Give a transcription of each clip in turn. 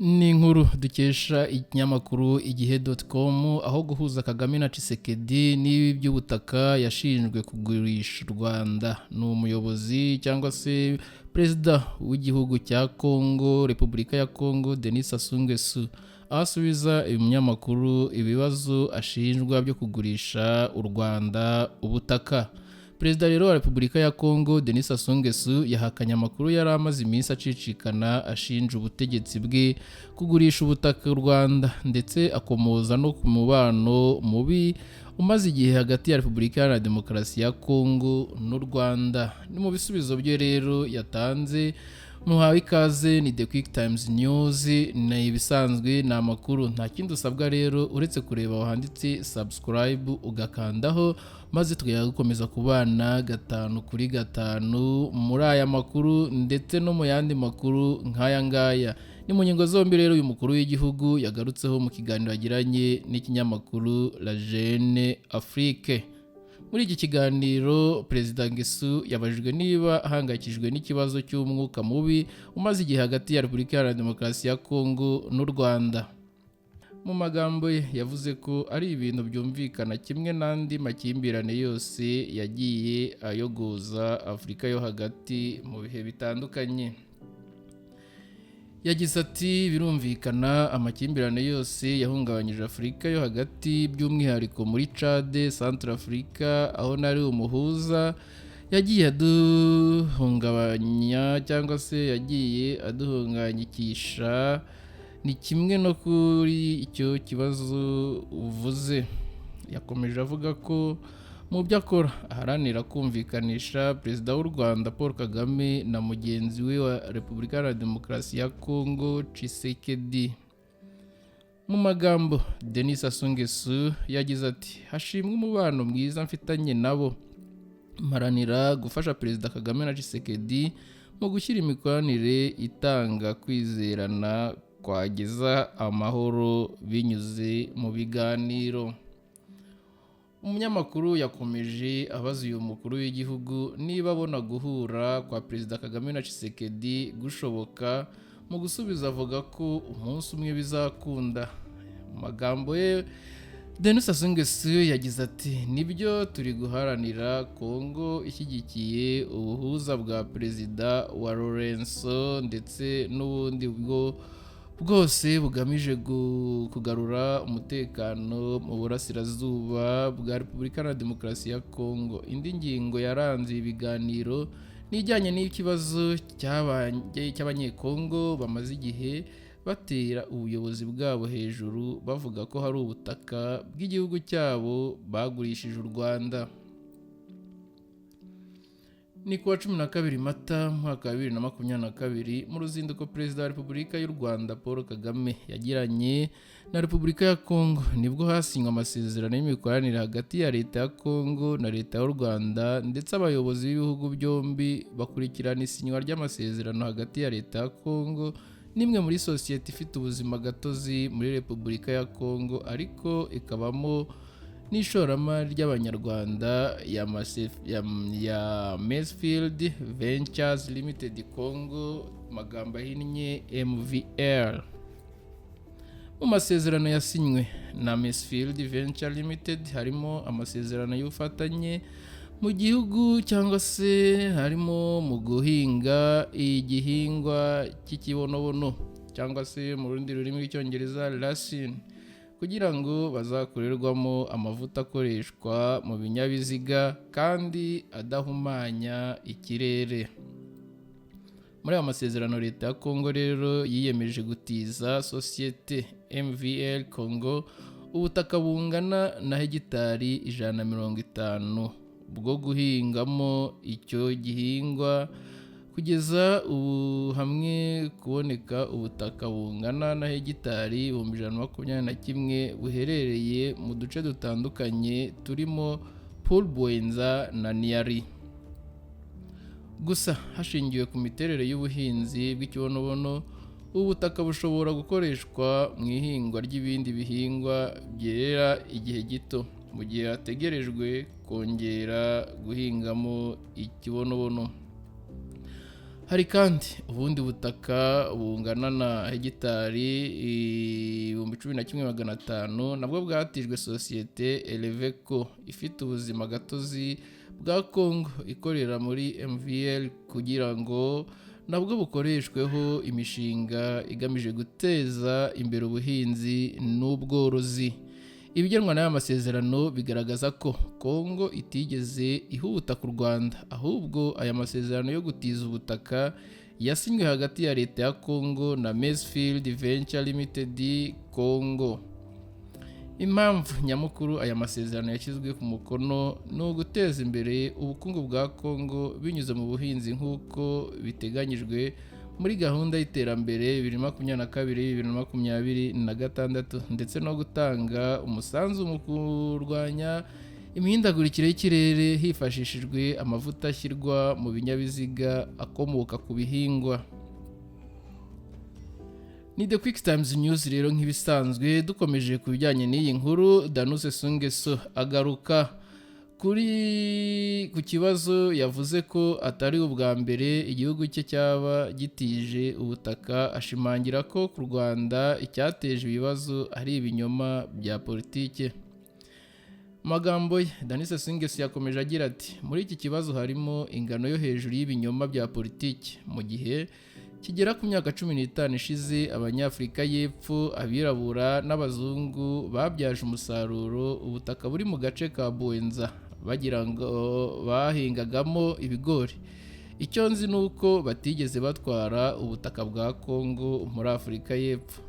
Ni inkuru dukesha ikinyamakuru igihe.com aho guhuza Kagame na Tshisekedi n'iby'ubutaka yashinjwe kugurisha u Rwanda. Ni umuyobozi cyangwa se perezida w'igihugu cya Congo, Repubulika ya Congo, Denis Sassou Nguesso, asubiza ibinyamakuru ibibazo ashinjwa byo kugurisha u Rwanda ubutaka. Perezida rero wa Repubulika ya Congo, Denis Sassou Nguesso, yahakanye amakuru yari amaze iminsi acicikana ashinja ubutegetsi bwe kugurisha ubutaka u Rwanda, ndetse akomoza no ku mubano mubi umaze igihe hagati ya Repubulika ya Demokarasi ya Congo n'u Rwanda. Ni mu bisubizo bye rero yatanze, muhawe ikaze, ni The Quick Times News, ni ibisanzwe, ni amakuru. Nta kindi usabwa rero uretse kureba aho handitse subscribe ugakandaho, maze tukajya gukomeza kubana 5 kuri 5 muri aya makuru ndetse no mu yandi makuru nk'aya ngaya. Ni mu ngingo zombi rero uyu mukuru w'igihugu yagarutseho mu kiganiro yagiranye n'ikinyamakuru La Jeune Afrique. Muri iki kiganiro Perezida Nguesso yabajijwe niba ahangayikishijwe n'ikibazo cy'umwuka mubi umaze igihe hagati ya Repubulika ya Demokarasi ya Congo n'u Rwanda. Mu magambo ye yavuze ko ari ibintu byumvikana kimwe n'andi makimbirane yose yagiye ayogoza Afurika yo hagati mu bihe bitandukanye. Yagize ati birumvikana amakimbirane yose yahungabanyije Afurika yo hagati, by'umwihariko muri Chad, Centrafrica aho nari umuhuza, yagiye aduhungabanya cyangwa se yagiye aduhunganyikisha. Ni kimwe no kuri icyo kibazo uvuze. Yakomeje avuga ko mu byo akora aharanira kumvikanisha Perezida w'u Rwanda Paul Kagame na mugenzi we wa Repubulika ya Demokarasi ya Congo Tshisekedi. Mu magambo, Denis Sassou Nguesso yagize ati hashimwe umubano mwiza mfitanye nabo, mparanira gufasha Perezida Kagame na Tshisekedi mu gushyira imikoranire itanga kwizerana kwageza amahoro binyuze mu biganiro. Umunyamakuru yakomeje abaza uyu mukuru w'igihugu niba abona guhura kwa Perezida Kagame na Tshisekedi gushoboka. Mu gusubiza avuga ko umunsi umwe bizakunda. Mu magambo ye, Denis Sassou Nguesso yagize ati nibyo turi guharanira Congo ishyigikiye ubuhuza bwa Perezida wa Lorenzo ndetse n'ubundi bwose bugamije kugarura umutekano mu burasirazuba bwa Repubulika ya Demokarasi ya Congo. Indi ngingo yaranze ibiganiro n'ijyanye n'ikibazo cy'abanyekongo bamaze igihe batera ubuyobozi bwabo hejuru bavuga ko hari ubutaka bw'igihugu cyabo bagurishije u Rwanda. Ni kuwa 12 Mata mwaka wa 2022 mu ruzinduko Perezida wa Repubulika y'u Rwanda Paul Kagame yagiranye na Repubulika ya Congo, nibwo hasinywe amasezerano y'imikoranire hagati ya Leta ya Congo na Leta y'u Rwanda, ndetse abayobozi b'ibihugu byombi bakurikirana isinywa ry'amasezerano hagati ya Leta ya Congo n'imwe muri sosiyete ifite ubuzima gatozi muri Repubulika ya Congo ariko ikabamo n'ishoramari ry'Abanyarwanda ya Masefield Ventures Limited Congo, magambo ahinnye MVL. Mu masezerano yasinywe na Masefield Venture Limited harimo amasezerano y'ubufatanye mu gihugu cyangwa se harimo mu guhinga igihingwa cy'ikibonobono cyangwa se mu rundi rurimi rw'icyongereza racine, kugira ngo bazakorerwamo amavuta akoreshwa mu binyabiziga kandi adahumanya ikirere. Muri aya masezerano Leta ya Congo rero yiyemeje gutiza sosiyete MVL Congo ubutaka bungana na hegitari 150 bwo guhingamo icyo gihingwa. Kugeza ubu hamwe kuboneka ubutaka bungana na hegitari 121 buherereye mu duce dutandukanye turimo Paul Bwenza na Niari. Gusa hashingiwe ku miterere y'ubuhinzi bw'ikibonobono, ubutaka bushobora gukoreshwa mu ihingwa ry'ibindi bihingwa byera igihe gito mu gihe hategerejwe kongera guhingamo ikibonobono. Hari kandi ubundi butaka bungana na hegitari 11,500 nabwo bwatijwe sosiyete Eleveco ifite ubuzima gatozi bwa Congo ikorera muri MVL kugira ngo nabwo bukoreshweho imishinga igamije guteza imbere ubuhinzi n'ubworozi. Ibigenwa n'aya masezerano bigaragaza ko Congo itigeze ihuta ku Rwanda, ahubwo aya masezerano yo gutiza ubutaka yasinywe hagati ya leta ya Congo na Macefield Venture Limited Congo. Impamvu nyamukuru aya masezerano yashyizwe ku mukono ni uguteza imbere ubukungu bwa Congo binyuze mu buhinzi nk'uko biteganyijwe muri gahunda y'iterambere 2022-2026 ndetse no gutanga umusanzu mu kurwanya imihindagurikire y'ikirere hifashishijwe amavuta ashyirwa mu binyabiziga akomoka ku bihingwa. Ni The Quick Times News rero nk'ibisanzwe dukomeje ku bijyanye n'iyi nkuru. Danuse Sungeso agaruka ku kibazo yavuze ko atari ubwa mbere igihugu cye cyaba gitije ubutaka, ashimangira ko ku Rwanda icyateje ibibazo ari ibinyoma bya politike. Magambo ye, Danise Sungeso yakomeje agira ati muri iki kibazo harimo ingano yo hejuru y'ibinyoma bya politike. Mu gihe kigera ku myaka 15 ishize Abanyafurika y'Epfo, abirabura n'abazungu babyaje umusaruro ubutaka buri mu gace ka Buenza bagira ngo bahingagamo ibigori. Icyo nzi nuko batigeze batwara ubutaka bwa Congo muri Afurika y'Epfo.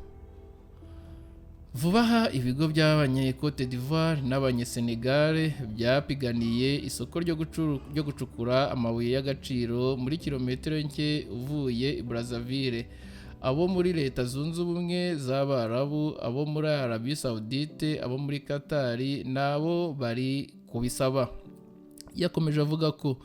Vuba aha ibigo by'Abanye-Cote d'Ivoire n'Abanye-Senegal byapiganiye isoko ryo gucukura amabuye y'agaciro muri kilometero nke uvuye i Brazzaville. Abo muri Leta Zunze Ubumwe z'Abarabu, abo muri Arabie Saoudite, abo muri Qatar nabo bari kubisaba. Yakomeje avuga ko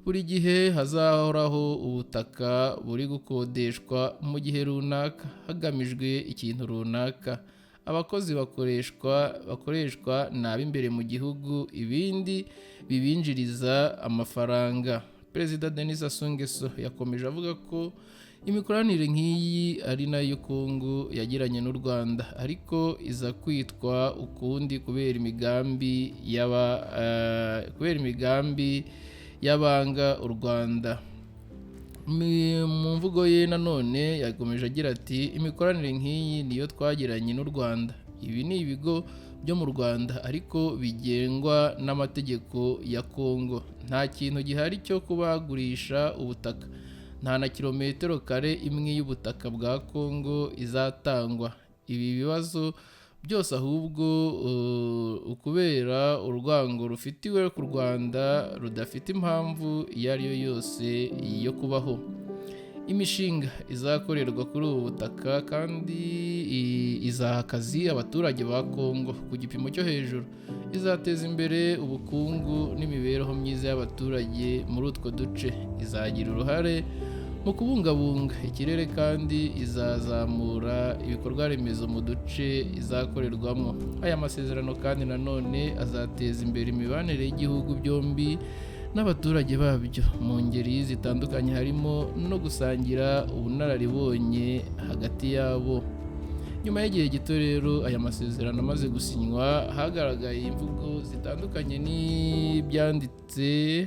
buri gihe hazahoraho ubutaka buri gukodeshwa mu gihe runaka hagamijwe ikintu runaka. Abakozi bakoreshwa n'ab'imbere mu gihugu, ibindi bibinjiriza amafaranga. Perezida Denis Sassou Nguesso yakomeje avuga ko imikoranire nk'iyi ari nayo Congo yagiranye n'u Rwanda, ariko iza kwitwa ukundi kubera imigambi y'abanga u Rwanda. Mu mvugo ye nanone yakomeje agira ati imikoranire nk'iyi niyo twagiranye n'u Rwanda. Ibi ni ibigo byo mu Rwanda ariko bigengwa n'amategeko ya Congo. Nta kintu gihari cyo kubagurisha ubutaka, nta na kilometero kare imwe y'ubutaka bwa Congo izatangwa. Ibi bibazo byose ahubwo ukubera urwango rufitiwe ku Rwanda rudafite impamvu iyo ari yo yose yo kubaho. Imishinga izakorerwa kuri ubu butaka kandi izaha akazi abaturage ba Congo ku gipimo cyo hejuru, izateza imbere ubukungu n'imibereho myiza y'abaturage muri utwo duce, izagira uruhare mu kubungabunga ikirere kandi izazamura ibikorwa remezo mu duce izakorerwamo. Aya masezerano kandi nanone azateza imbere imibanire y'igihugu byombi n'abaturage babyo mu ngeri zitandukanye, harimo no gusangira ubunararibonye hagati yabo. Nyuma y'igihe gito rero aya masezerano amaze gusinywa, hagaragaye imvugo zitandukanye n'ibyanditse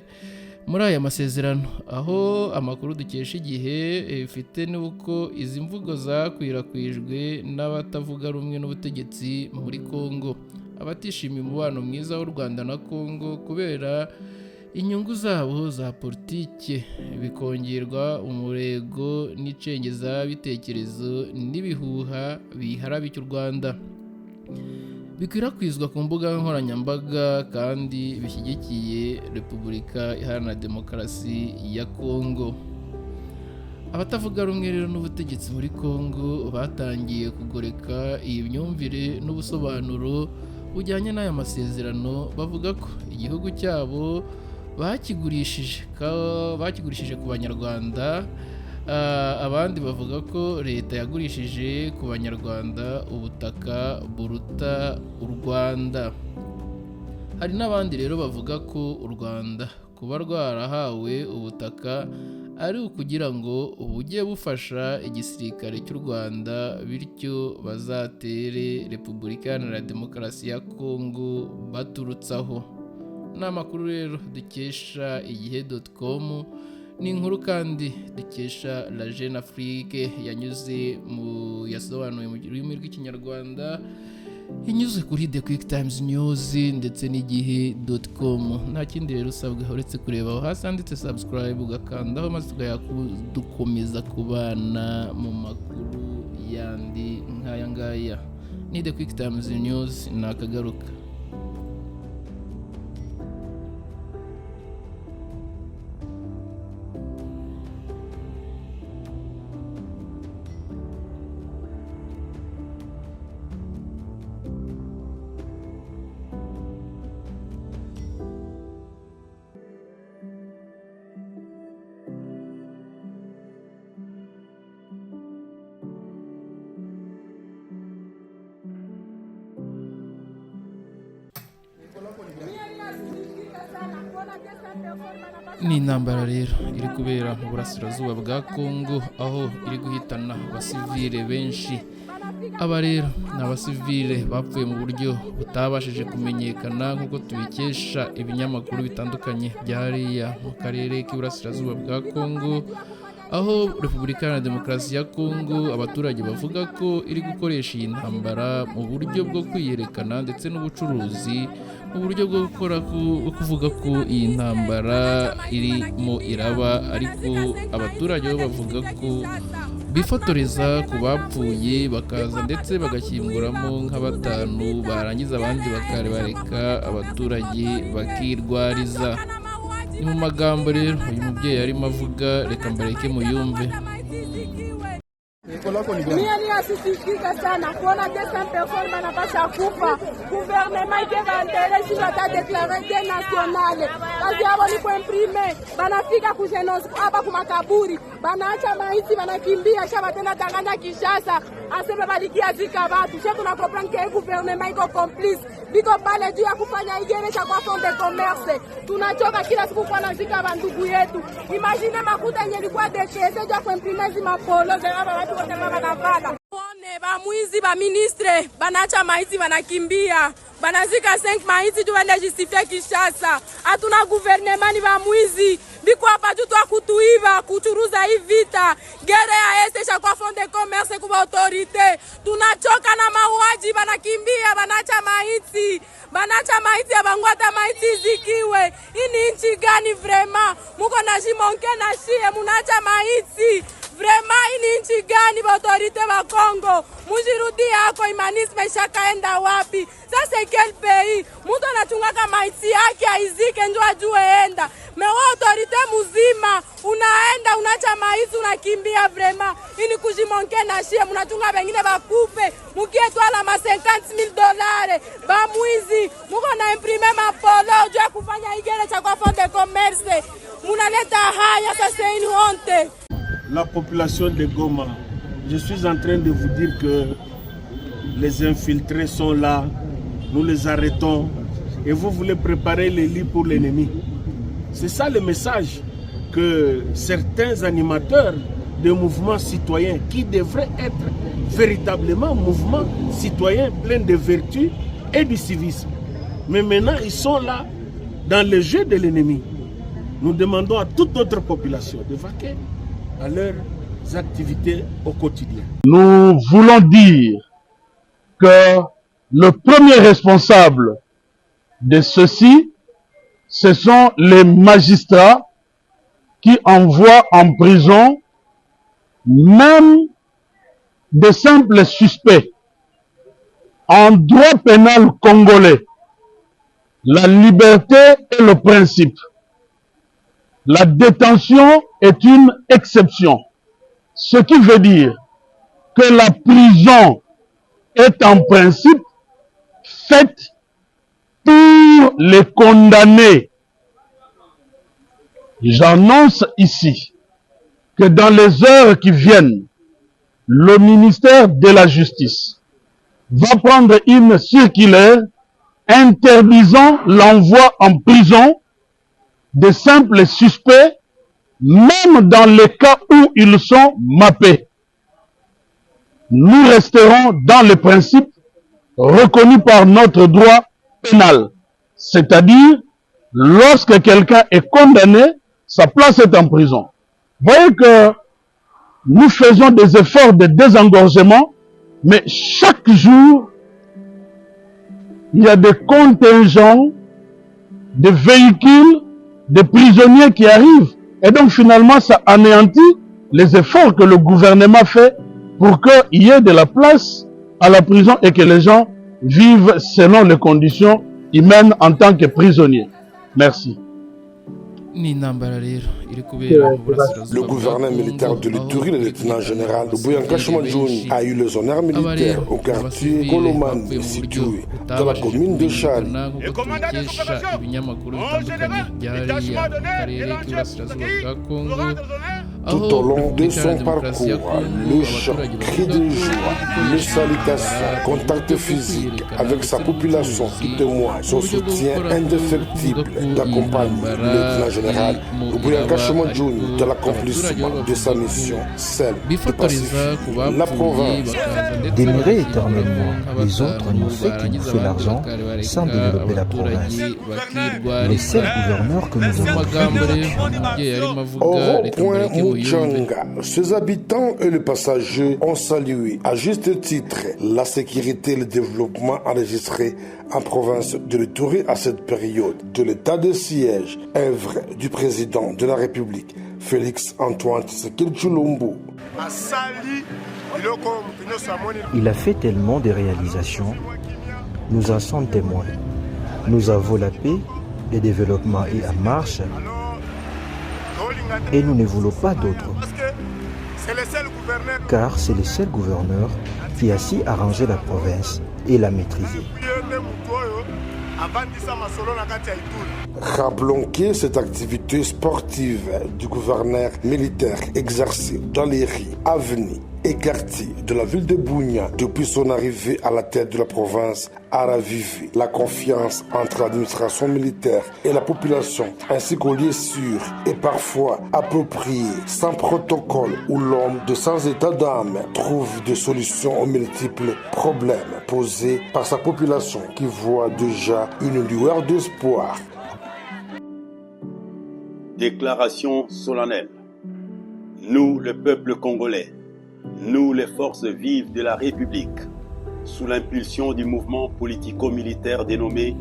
muri aya masezerano, aho amakuru dukesha igihe ifite n'uko izi mvugo zakwirakwijwe n'abatavuga rumwe n'ubutegetsi muri Congo, abatishimiye umubano mwiza w'u Rwanda na Congo kubera inyungu zabo za politike, bikongerwa umurego n'icengeza bitekerezo n'ibihuha biharabika u Rwanda, bikwirakwizwa ku mbuga nkoranyambaga kandi bishyigikiye Repubulika Iharanira Demokarasi ya Congo. Abatavuga rumwe rero n'ubutegetsi muri Congo batangiye kugoreka iyi myumvire n'ubusobanuro bujyanye n'aya masezerano, bavuga ko igihugu cyabo bakigurishije ku Banyarwanda. Abandi bavuga ko leta yagurishije ku Banyarwanda ubutaka buruta u Rwanda. Hari n'abandi rero bavuga ko u Rwanda kuba rwarahawe ubutaka ari ukugira ngo bujye bufasha igisirikare cy'u Rwanda bityo bazatere Repubulika Iharanira Demokarasi ya Kongo baturutsaho. Ni amakuru rero dukesha igihe.com, ni inkuru kandi dukesha La Jeune Afrique yasobanuye mu rurimi rw'ikinyarwanda inyuze kuri The Quick Times News ndetse n'igihe.com. nta kindi rero usabwa uretse kureba aho hasi handitse subscribe ugakandaho maze dukomeza kubana mu makuru yandi nk'aya ngaya. Ni The Quick Times News, nakagaruka. Ni intambara rero iri kubera mu burasirazuba bwa Kongo, aho iri guhitana abasivile benshi. Aba rero ni abasivile bapfuye mu buryo butabashije kumenyekana nk'uko tubikesha ibinyamakuru bitandukanye byariya mu karere k'iburasirazuba bwa Kongo, aho Repubulika Iharanira Demokarasi ya Kongo abaturage bavuga ko iri gukoresha iyi ntambara mu buryo bwo kwiyerekana ndetse n'ubucuruzi, mu buryo bwo kuvuga ko iyi ntambara irimo iraba, ariko abaturage bo bavuga ko bifotoreza ku bapfuye bakaza ndetse bagashyinguramo nka 5, barangiza abandi bakabareka abaturage bakirwariza. Ni mu magambo rero uyu mubyeyi arimo avuga, reka mbareke muyumve. Mimi ninasikitika sana kuona 200 personnes banapasha kufa. Gouvernement ikiendelea si wata declarer internationale. Kazi yao ni kuimprime. Banafika kujenose hapa kwa makaburi. Banaacha maiti banakimbia shaba tena Tanganyika Kinshasa. Aseme balikia zika watu. Sasa tuna comprendre que gouvernement iko complice. Biko pale juu ya kufanya igeresha kwa fond de commerce. Tunachoka kila siku kwa nazika bandugu yetu. Imagine makuta yenye ilikuwa dekese juu ya kuimprime zima polo zema watu wote banavada. One ba mwizi ba ministre banacha maiti banakimbia. Banazika 5 maiti juu wende justifie Kinshasa. Hatuna gouvernement ni ba mwizi. Biko hapa tu twa kutuiva, kuchuruza hii vita. Gere ya este kwa fond de commerce kwa autorite. Tunachoka na mauaji banakimbia, banacha maiti. Banacha maiti ya bangwata maiti zikiwe. Hii ni nchi gani vrema? Muko na jimonke na shie munacha maiti. Vrema hii ni nchi gani ba autorite ba Kongo? Mujirudi yako imanisme shakaenda wapi? Sasa quel pays? Mtu anachungaka maiti yake aizike ndio ajue enda. Mewa autorite muzima unaenda unacha maiti unakimbia vrema. Ini kujimonke na shie munachunga bengine bakufe. Mukie twala ma $50,000 ba mwizi. Muko na imprime mapolo jua kufanya igere cha kwa fond de commerce. Munaleta haya sasa ni honte. La population de Goma, je suis en train de vous dire que les infiltrés sont là, nous les arrêtons et vous voulez préparer les lits pour l'ennemi. C'est ça le message que certains animateurs de mouvements citoyens qui devraient être véritablement mouvements citoyens pleins de vertus et du civisme. Mais maintenant, ils sont là dans le jeu de l'ennemi. Nous demandons à toute notre population de vaquer à leurs activités au quotidien. Nous voulons dire que le premier responsable de ceci, ce sont les magistrats qui envoient en prison même de simples suspects. En droit pénal congolais, la liberté est le principe. La détention est une exception. Ce qui veut dire que la prison est en principe faite pour les condamnés. J'annonce ici que dans les heures qui viennent, le ministère de la Justice va prendre une circulaire interdisant l'envoi en prison de simples suspects même dans les cas où ils sont mappés. Nous resterons dans les principes reconnus par notre droit pénal. C'est-à-dire, lorsque quelqu'un est condamné, sa place est en prison. Vous voyez que nous faisons des efforts de désengorgement, mais chaque jour, il y a des contingents, des véhicules, des prisonniers qui arrivent. Et donc finalement, ça anéantit les efforts que le gouvernement fait pour qu'il y ait de la place à la prison et que les gens vivent selon les conditions humaines en tant que prisonniers. Merci. Le gouverneur militaire de l'Ituri, le lieutenant-général Lubuyanga Shumanjouni, a eu les honneurs militaires au quartier Kolomane, situé dans la commune de Chari. Tout au long de son parcours, le chant, cri de joie, les salutations, contact physique avec sa population qui témoigne son soutien indéfectible d'accompagner le lieutenant-général Lubuyanga Shumanjouni dans l'accomplissement de sa mission, celle de pacifier la province. D'aimer éternellement les autres nous fait qui nous fait l'argent sans développer la province. Les seuls gouverneurs que nous avons Au rond-point Mujanga, ses habitants et les passagers ont salué à juste titre la sécurité et le développement enregistrés en province de l'Ituri à cette période de l'état de siège, œuvre du président de la République, Félix Antoine Tshisekedi Tshilombo. Il a fait tellement de réalisations, nous en sommes témoins. Nous avons la paix, le développement est en marche et nous ne voulons pas d'autre. Car c'est le seul gouverneur qui a su arranger la province et la maîtriser. Rappelons que cette activité sportive du gouverneur militaire exercée dans les rues, avenues et quartiers de la ville de Bunia depuis son arrivée à la tête de la province a ravivé la confiance entre l'administration militaire et la population, ainsi qu'au lieu sûr et parfois approprié, sans protocole, où l'homme de sans état d'âme trouve des solutions aux multiples problèmes posés par sa population qui voit déjà une lueur d'espoir. Déclaration solennelle. Nous, le peuple congolais, nous, les forces vives de la République, sous l'impulsion du mouvement politico-militaire dénommé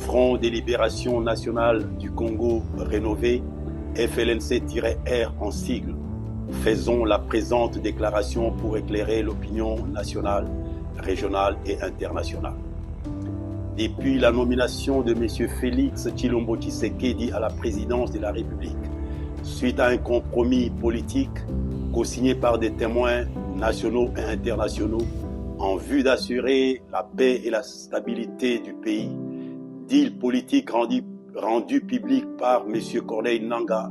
Front de Libération Nationale du Congo Rénové, FLNC-R en sigle, faisons la présente déclaration pour éclairer l'opinion nationale, régionale et internationale. Depuis la nomination de M. Félix Tshilombo Tshisekedi à la présidence de la République, suite à un compromis politique co-signé par des témoins nationaux et internationaux en vue d'assurer la paix et la stabilité du pays, deal politique rendu public par M. Corneille Nangaa,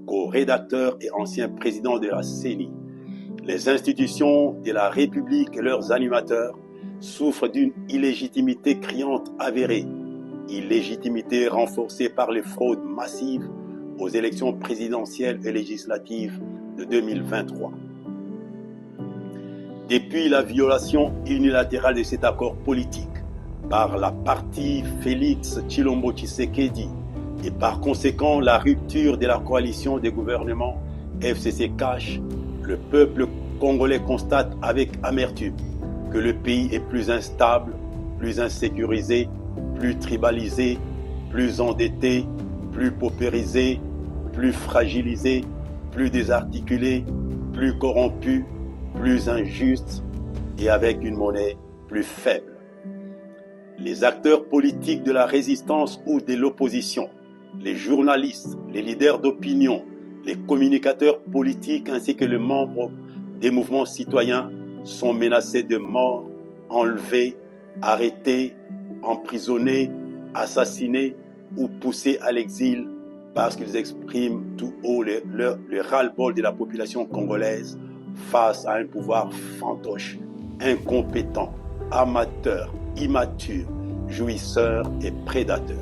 co-rédacteur et ancien président de la CENI. Les institutions de la République et leurs animateurs souffrent d'une illégitimité criante avérée, illégitimité renforcée par les fraudes massives aux élections présidentielles et législatives de 2023. Depuis la violation unilatérale de cet accord politique par la partie Félix Tshilombo Tshisekedi et par conséquent la rupture de la coalition des gouvernements FCC-CACH, le peuple congolais constate avec amertume que le pays est plus instable, plus insécurisé, plus tribalisé, plus endetté, plus paupérisé, plus fragilisé, plus désarticulé, plus corrompu, plus injuste et avec une monnaie plus faible. Les acteurs politiques de la résistance ou de l'opposition, les journalistes, les leaders d'opinion, les communicateurs politiques ainsi que les membres des mouvements citoyens sont menacés de mort, enlevés, arrêtés, emprisonnés, assassinés ou poussés à l'exil parce qu'ils expriment tout haut le ras-le-bol de la population congolaise face à un pouvoir fantoche, incompétent, amateur, immature, jouisseur et prédateur.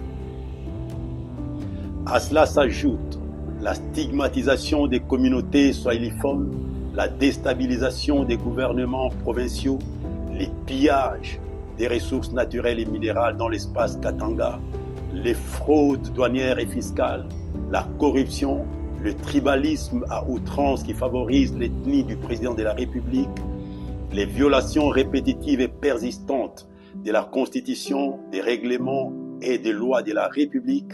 À cela s'ajoute la stigmatisation des communautés swahiliphones, la déstabilisation des gouvernements provinciaux, les pillages des ressources naturelles et minérales dans l'espace Katanga, les fraudes douanières et fiscales, la corruption, le tribalisme à outrance qui favorise l'ethnie du président de la République, les violations répétitives et persistantes de la Constitution, des règlements et des lois de la République,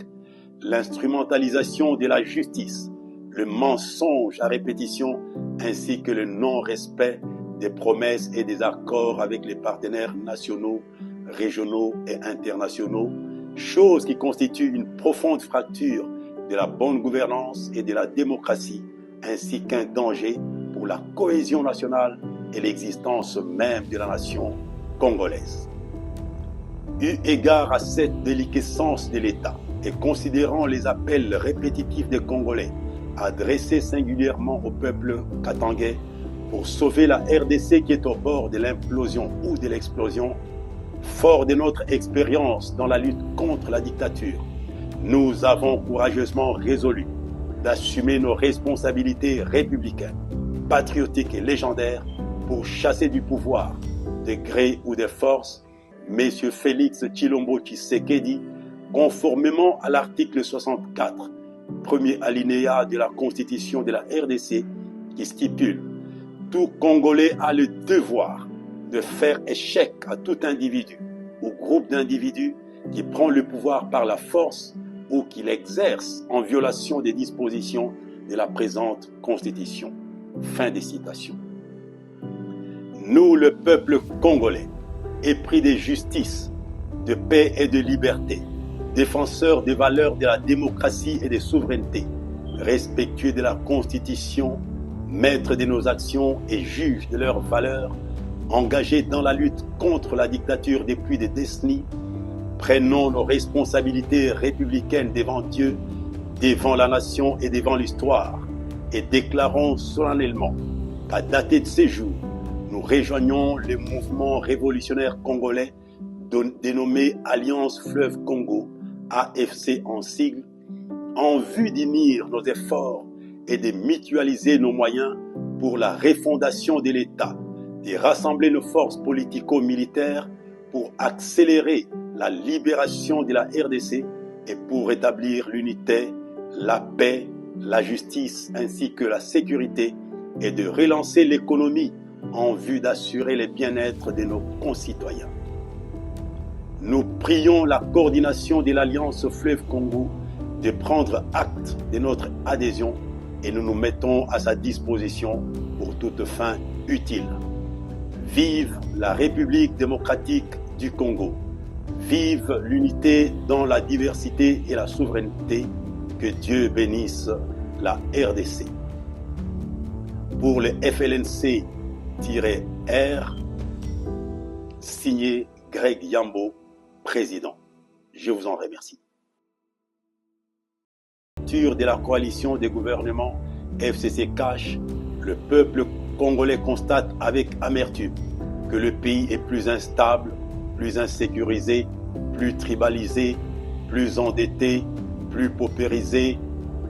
l'instrumentalisation de la justice, le mensonge à répétition ainsi que le non-respect des promesses et des accords avec les partenaires nationaux, régionaux et internationaux, chose qui constitue une profonde fracture de la bonne gouvernance et de la démocratie, ainsi qu'un danger pour la cohésion nationale et l'existence même de la nation congolaise. Eu égard à cette déliquescence de l'État et considérant les appels répétitifs des Congolais adressés singulièrement au peuple katangais pour sauver la RDC qui est au bord de l'implosion ou de l'explosion, fort de notre expérience dans la lutte contre la dictature, nous avons courageusement résolu d'assumer nos responsabilités républicaines, patriotiques et légendaires pour chasser du pouvoir, de gré ou de force, M. Félix Tshilombo Tshisekedi, conformément à l'article 64, premier alinéa de la Constitution de la RDC, qui stipule « Tout Congolais a le devoir de faire échec à tout individu ou groupe d'individus qui prend le pouvoir par la force ou qui l'exerce en violation des dispositions de la présente Constitution. » Fin des citations. Nous, le peuple congolais, épris de justice, de paix et de liberté, défenseurs des valeurs de la démocratie et de souveraineté, respectueux de la Constitution, maîtres de nos actions et juges de leurs valeurs, engagés dans la lutte contre la dictature depuis des décennies, prenons nos responsabilités républicaines devant Dieu, devant la nation et devant l'histoire, et déclarons solennellement qu'à dater de ces jours, nous rejoignons le mouvement révolutionnaire congolais dénommé Alliance Fleuve Congo, AFC en sigle, en vue d'unir nos efforts et de mutualiser nos moyens pour la refondation de l'État, de rassembler nos forces politico-militaires pour accélérer la libération de la RDC et pour rétablir l'unité, la paix, la justice ainsi que la sécurité et de relancer l'économie en vue d'assurer le bien-être de nos concitoyens. Nous prions la coordination de l'Alliance Fleuve Congo de prendre acte de notre adhésion et nous nous mettons à sa disposition pour toute fin utile. Vive la République démocratique du Congo. Vive l'unité dans la diversité et la souveraineté. Que Dieu bénisse la RDC. Pour le FLNC-R, signé Greg Yambo, président. Je vous en remercie. De la coalition des gouvernements FCC cache, le peuple congolais constate avec amertume que le pays est plus instable, plus insécurisé, plus tribalisé, plus endetté, plus paupérisé,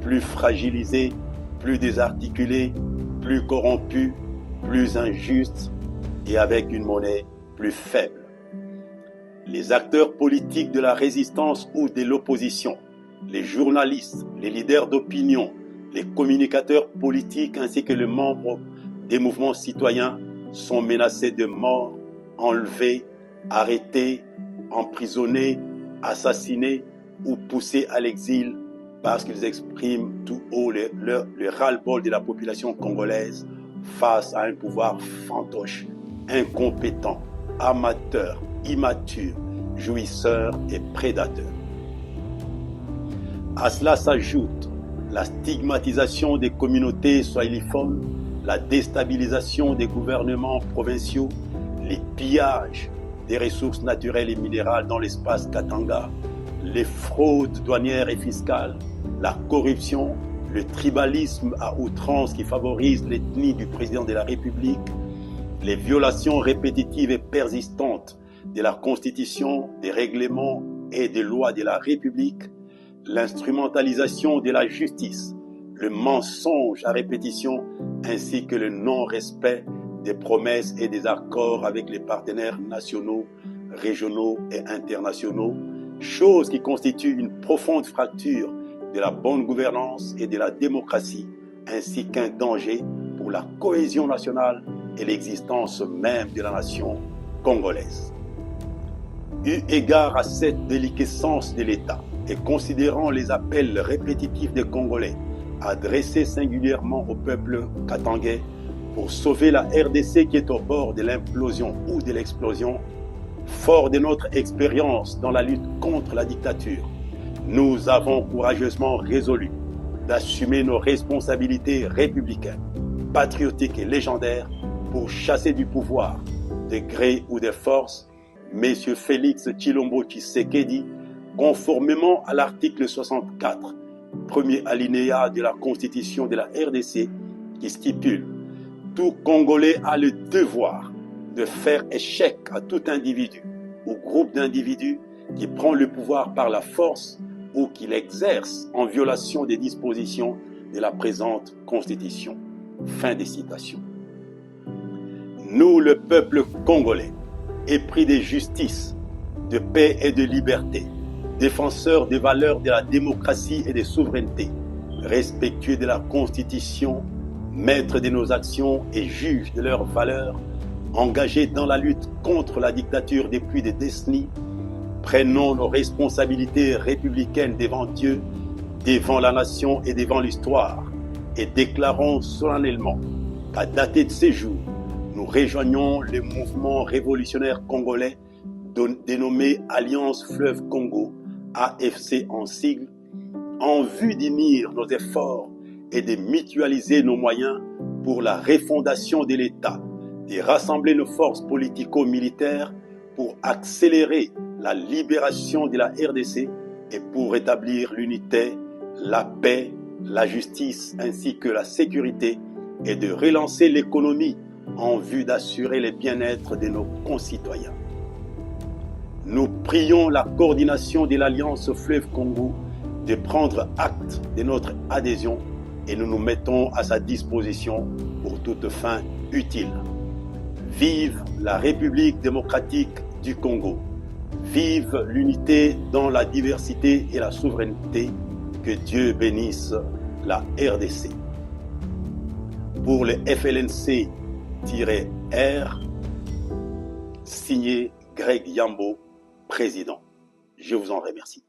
plus fragilisé, plus désarticulé, plus corrompu, plus injuste et avec une monnaie plus faible. Les acteurs politiques de la résistance ou de l'opposition, les journalistes, les leaders d'opinion, les communicateurs politiques ainsi que les membres des mouvements citoyens sont menacés de mort, enlevés, arrêtés, emprisonnés, assassinés ou poussés à l'exil parce qu'ils expriment tout haut le ras-le-bol de la population congolaise face à un pouvoir fantoche, incompétent, amateur, immature, jouisseur et prédateur. À cela s'ajoute la stigmatisation des communautés swahiliphones, la déstabilisation des gouvernements provinciaux, les pillages des ressources naturelles et minérales dans l'espace Katanga, les fraudes douanières et fiscales, la corruption, le tribalisme à outrance qui favorise l'ethnie du président de la République, les violations répétitives et persistantes de la Constitution, des règlements et des lois de la République, l'instrumentalisation de la justice, le mensonge à répétition ainsi que le non-respect des promesses et des accords avec les partenaires nationaux, régionaux et internationaux, chose qui constitue une profonde fracture de la bonne gouvernance et de la démocratie, ainsi qu'un danger pour la cohésion nationale et l'existence même de la nation congolaise. Eu égard à cette déliquescence de l'État et considérant les appels répétitifs des Congolais adressés singulièrement au peuple katangais pour sauver la RDC qui est au bord de l'implosion ou de l'explosion, fort de notre expérience dans la lutte contre la dictature, nous avons courageusement résolu d'assumer nos responsabilités républicaines, patriotiques et légendaires pour chasser du pouvoir, de gré ou de force, M. Félix Tshilombo Tshisekedi, conformément à l'article 64, premier alinéa de la Constitution de la RDC, qui stipule « Tout Congolais a le devoir de faire échec à tout individu ou groupe d'individus qui prend le pouvoir par la force ou qui l'exerce en violation des dispositions de la présente Constitution. » Fin des citations. Nous, le peuple congolais, épris de justice, de paix et de liberté, défenseurs des valeurs de la démocratie et des souverainetés, respectueux de la Constitution, maîtres de nos actions et juges de leurs valeurs, engagés dans la lutte contre la dictature depuis des décennies, prenons nos responsabilités républicaines devant Dieu, devant la nation et devant l'histoire, et déclarons solennellement qu'à dater de ces jours, nous rejoignons le mouvement révolutionnaire congolais dénommé Alliance Fleuve Congo, AFC en sigle, en vue d'unir nos efforts et de mutualiser nos moyens pour la refondation de l'État, de rassembler nos forces politico-militaires pour accélérer la libération de la RDC et pour rétablir l'unité, la paix, la justice ainsi que la sécurité et de relancer l'économie en vue d'assurer le bien-être de nos concitoyens. Nous prions la coordination de l'Alliance Fleuve Congo de prendre acte de notre adhésion et nous nous mettons à sa disposition pour toute fin utile. Vive la République démocratique du Congo. Vive l'unité dans la diversité et la souveraineté. Que Dieu bénisse la RDC. Pour le FLNC-R, signé Greg Yambo, président. Je vous en remercie.